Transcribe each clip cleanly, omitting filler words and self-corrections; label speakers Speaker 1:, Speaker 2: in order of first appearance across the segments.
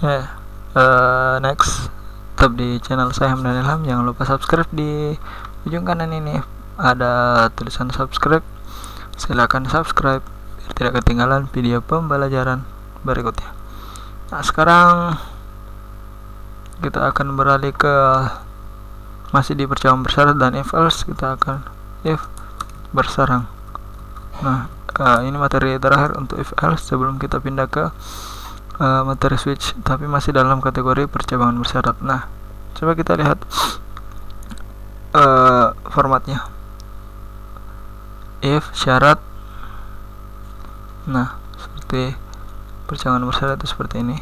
Speaker 1: Oke, next, tetap di channel saya Hamdan Ilham. Jangan lupa subscribe. Di ujung kanan ini ada tulisan subscribe, silakan subscribe biar tidak ketinggalan video pembelajaran berikutnya. Nah, sekarang kita akan beralih ke masih di percobaan bersyarat dan if else. Kita akan if bersarang. Nah, ini materi terakhir untuk if else sebelum kita pindah ke materi switch, tapi masih dalam kategori percobaan bersyarat. Nah, coba kita lihat formatnya. If syarat. Nah, seperti percobaan bersyarat itu seperti ini.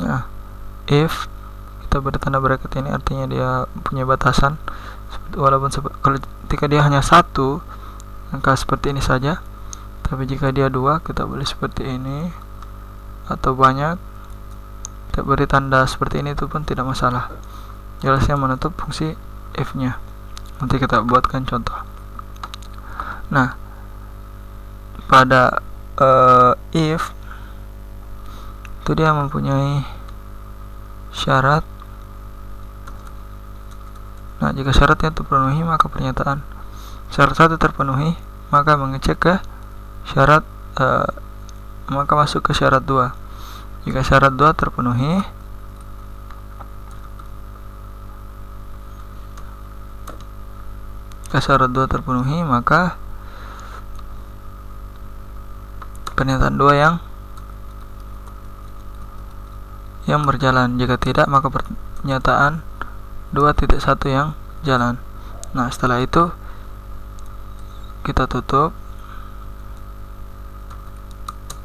Speaker 1: Nah, if kita beri tanda bracket ini artinya dia punya batasan, walaupun ketika dia hanya satu, maka seperti ini saja. Tapi jika dia dua, kita boleh seperti ini atau banyak. Kita beri tanda seperti ini itu pun tidak masalah. Jelasnya menutup fungsi if nya. Nanti kita buatkan contoh. Nah, pada if itu dia mempunyai syarat. Nah, jika syaratnya terpenuhi, maka pernyataan syarat 1 terpenuhi, maka mengecek ke syarat maka masuk ke syarat 2. Jika syarat 2 terpenuhi, maka pernyataan 2 yang berjalan. Jika tidak, maka pernyataan 2.1 yang jalan. Nah, setelah itu kita tutup.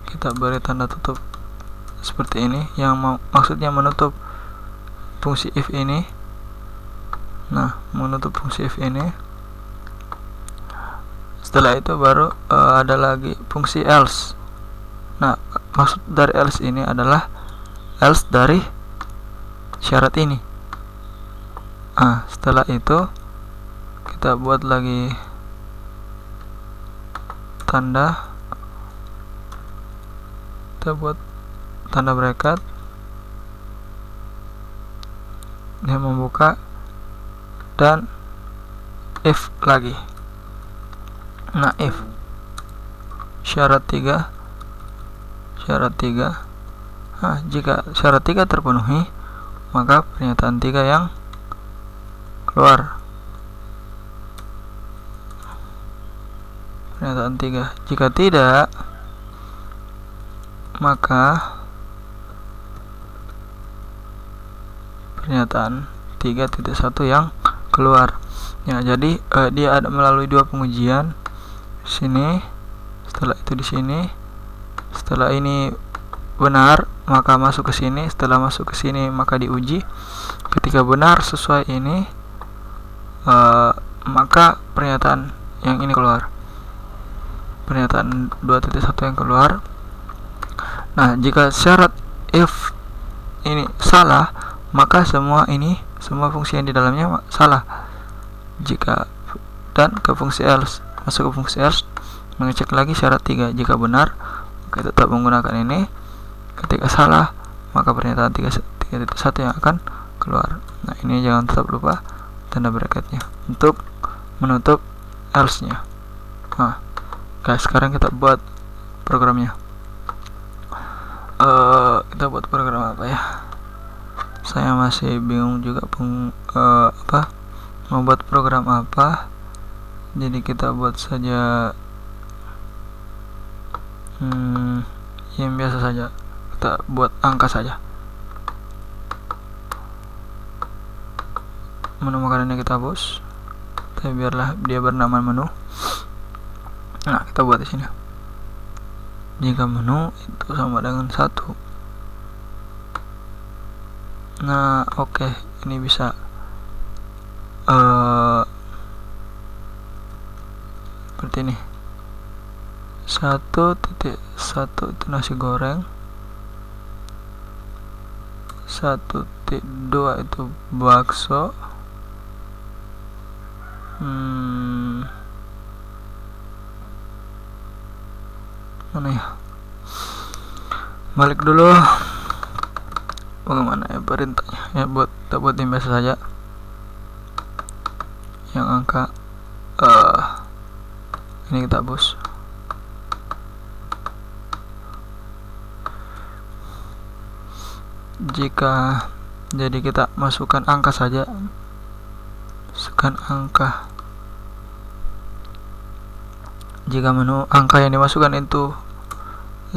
Speaker 1: Kita beri tanda tutup seperti ini, yang maksudnya menutup fungsi if ini. Nah, menutup fungsi if ini. Setelah itu baru ada lagi fungsi else. Nah, maksud dari else ini adalah else dari syarat ini. Setelah itu kita buat lagi tanda, kita buat tanda bracket yang membuka dan if lagi. Nah, if syarat 3. Nah, jika syarat 3 terpenuhi, maka pernyataan 3 yang keluar. Pernyataan 3. Jika tidak, maka pernyataan 3.1 yang keluar. Ya, jadi dia ada melalui 2 pengujian. Sini, setelah itu di sini. Setelah ini benar, maka masuk ke sini. Setelah masuk ke sini, maka diuji. Ketika benar sesuai ini, maka pernyataan yang ini keluar. Pernyataan 2.1 yang keluar. Nah, jika syarat if ini salah, maka semua fungsi yang di dalamnya salah. Jika dan ke fungsi else, masuk ke fungsi else, mengecek lagi syarat 3. Jika benar, maka tetap menggunakan ini. Ketika salah, maka pernyataan 3.1 yang akan keluar. Nah, ini jangan tetap lupa tanda bracketnya untuk menutup else nya. Nah, guys, sekarang kita buat programnya. Kita buat program apa ya? Saya masih bingung juga mau buat program apa. Jadi kita buat saja yang biasa saja. Kita buat angka saja. Menu makanannya kita hapus, tapi biarlah dia bernama menu. Nah, kita buat di sini. Jika menu itu sama dengan 1. Nah, oke, ini bisa seperti ini. 1.1 itu nasi goreng, 1.2 itu bakso, mana ya, balik dulu. Bagaimana ya perintahnya ya, buat yang biasa saja, yang angka ini kita hapus. Jika jadi kita masukkan angka saja, masukkan angka. Jika menu angka yang dimasukkan itu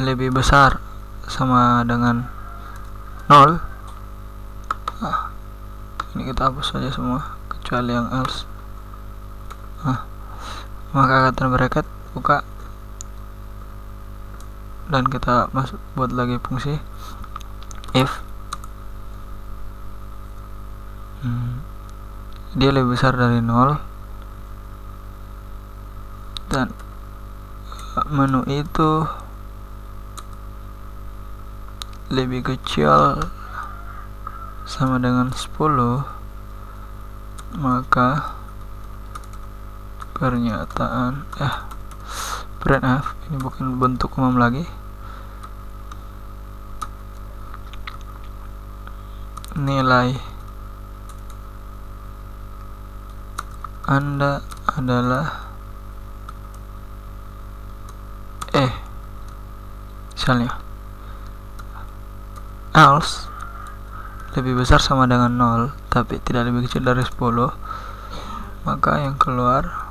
Speaker 1: lebih besar sama dengan 0, ini kita hapus saja semua kecuali yang else. Maka akan bracket buka dan kita buat lagi fungsi if dia lebih besar dari 0 dan menu itu lebih kecil sama dengan 10, maka pernyataan printf, ini bukan bentuk umum lagi, nilai Anda adalah misalnya else lebih besar sama dengan 0 tapi tidak lebih kecil dari 10, maka yang keluar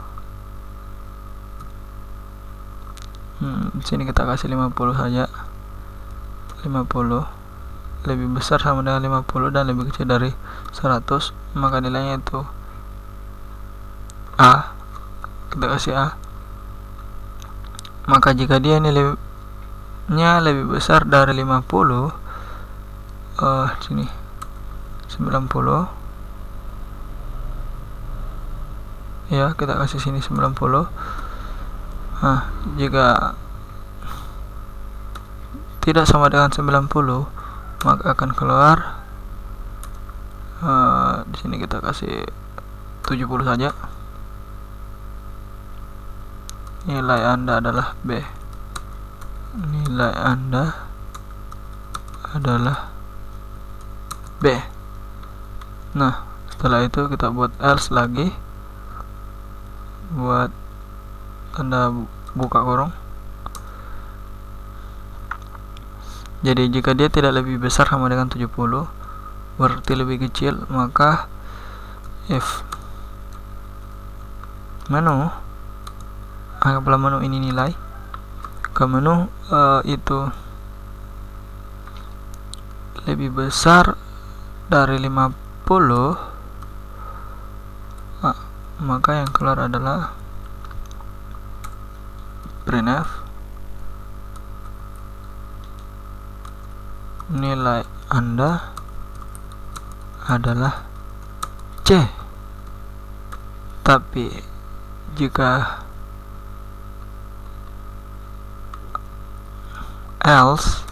Speaker 1: di sini kita kasih 50 saja. 50 lebih besar sama dengan 50 dan lebih kecil dari 100, maka nilainya itu A. Kita kasih A. Maka jika dia nilainya lebih besar dari 50, sini 90 ya, kita kasih sini 90. Jika tidak sama dengan 90, maka akan keluar di sini kita kasih 70 saja. Nilai Anda adalah B. Nilai Anda adalah B. Nah, setelah itu kita buat else lagi, buat tanda buka kurung. Jadi jika dia tidak lebih besar sama dengan 70, berarti lebih kecil, maka if menu, anggaplah menu ini nilai, ke menu itu lebih besar dari 50, maka yang keluar adalah printf nilai Anda adalah C. Tapi jika else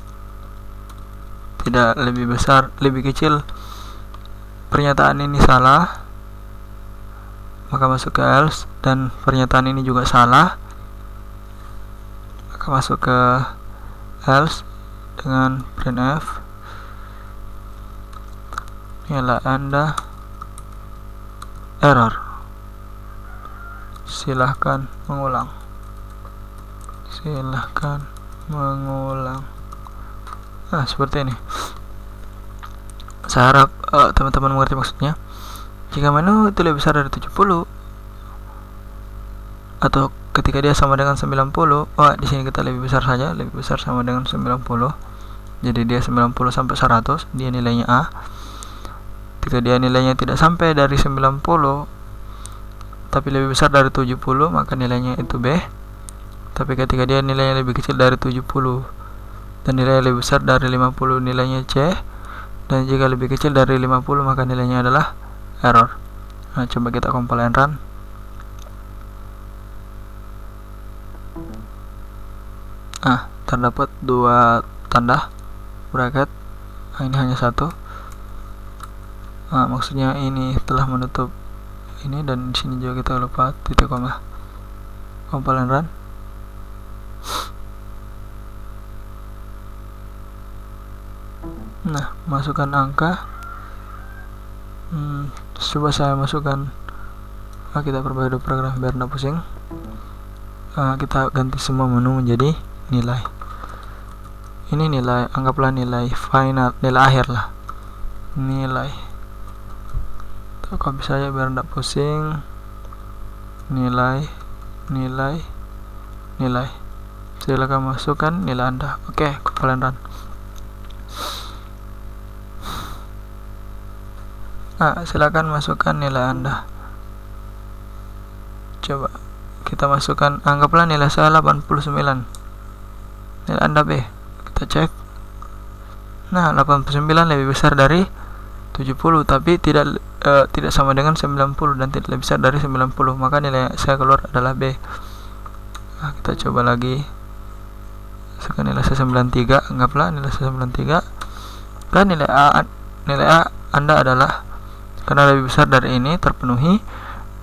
Speaker 1: tidak lebih besar, lebih kecil, pernyataan ini salah, maka masuk ke else, dan pernyataan ini juga salah, maka masuk ke else dengan printf nilai Anda error. Silahkan mengulang. Seperti ini. Saya harap teman-teman mengerti maksudnya. Jika menu itu lebih besar dari 70, atau ketika dia sama dengan 90, di sini kita lebih besar saja, lebih besar sama dengan 90. Jadi dia 90 sampai 100, dia nilainya A. Jika dia nilainya tidak sampai dari 90 tapi lebih besar dari 70, maka nilainya itu B. Tapi ketika dia nilainya lebih kecil dari 70 dan nilainya lebih besar dari 50, nilainya C. Dan jika lebih kecil dari 50, maka nilainya adalah error. Nah, coba kita compile and run. Terdapat 2 tanda bracket. Ini hanya 1. Maksudnya ini telah menutup ini, dan di sini juga kita lupa titik koma. Compile and run. Nah, masukkan angka. Coba saya masukkan. Kita perbaiki program biar tidak pusing. Kita ganti semua menu menjadi nilai. Ini nilai, anggaplah nilai final, nilai akhir lah. Nilai. Copy saja biar tidak pusing. Nilai. Silakan masukkan nilai Anda. Oke, kalian run. Silakan masukkan nilai Anda. Coba kita masukkan, anggaplah nilai saya 89. Nilai Anda B. Kita cek. Nah, 89 lebih besar dari 70, tapi tidak sama dengan 90 dan tidak lebih besar dari 90, maka nilai saya keluar adalah B. Kita coba lagi. Sekarang nilai saya 93, anggaplah nilai saya 93. Dan nilai A Anda adalah, karena lebih besar dari ini, terpenuhi,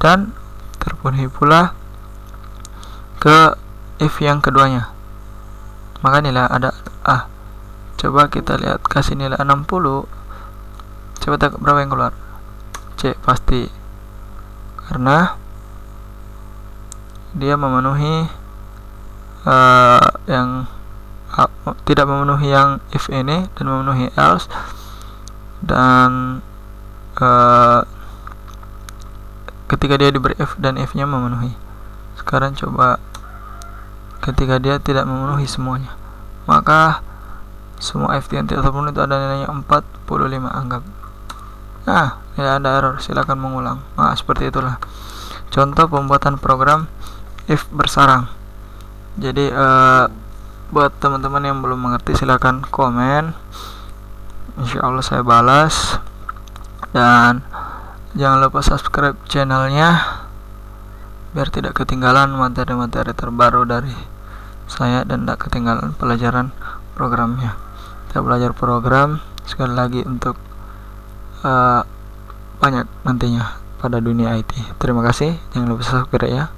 Speaker 1: dan terpenuhi pula ke if yang keduanya, maka nilai ada A. Coba kita lihat, kasih nilai 60. Coba tengok berapa yang keluar. C pasti, karena dia memenuhi yang tidak memenuhi yang if ini dan memenuhi else, dan ketika dia diberi if dan if nya memenuhi. Sekarang coba ketika dia tidak memenuhi semuanya, maka semua if yang tidak terpenuhi itu ada nilainya 45, anggap. Nah, nilai Anda error, silakan mengulang. Seperti itulah contoh pembuatan program if bersarang. Jadi buat teman-teman yang belum mengerti, silakan komen, insyaallah saya balas. Dan jangan lupa subscribe channelnya biar tidak ketinggalan materi-materi terbaru dari saya dan tidak ketinggalan pelajaran programnya. Kita belajar program sekali lagi untuk banyak nantinya pada dunia IT. Terima kasih, jangan lupa subscribe ya.